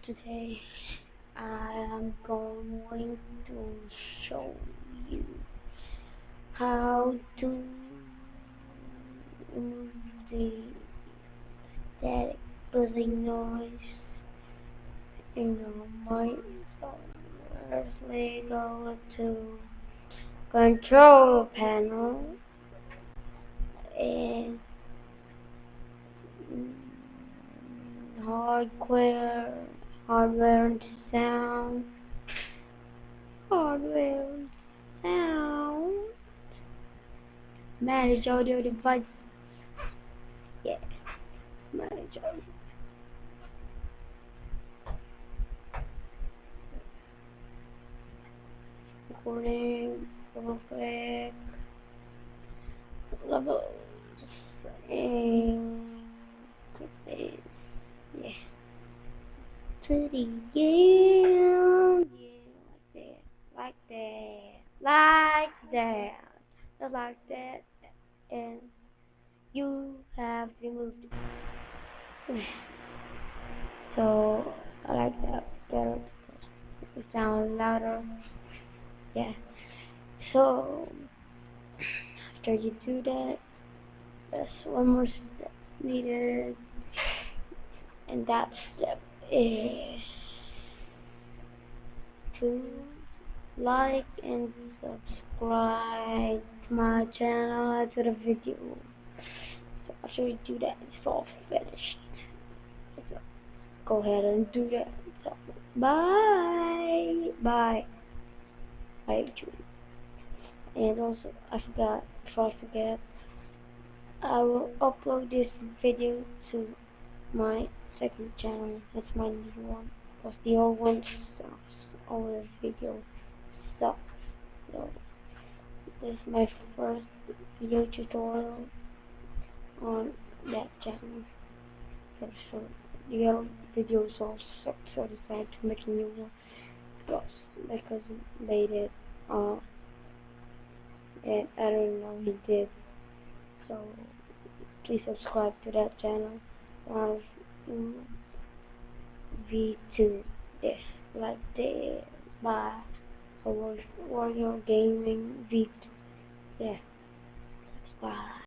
Today I am going to show you how to remove the static buzzing noise in your mic. So firstly go to control panel and hardware and sound, hardware and sound, manage audio device, yeah, manage audio. Recording, double click, level, and click this, yeah. To the game, yeah, like that, just like that, and you have removed it. So I like that better. It sounds louder, yeah. So after you do that, there's one more step needed, and that step is to like and subscribe to my channel and to the video. So after you do that, it's all finished. So go ahead and do that. So bye, bye, YouTube. And also, before I forget, I will upload this video to my second channel. That's my new one, because the old one sucks. All the video sucks. So this is my first video tutorial on that channel. So the old videos all suck, so I decided to make a new one because they did. And I don't know he did. So please subscribe to that channel. V2, yes, like the by Warrior Gaming V2, yeah, subscribe.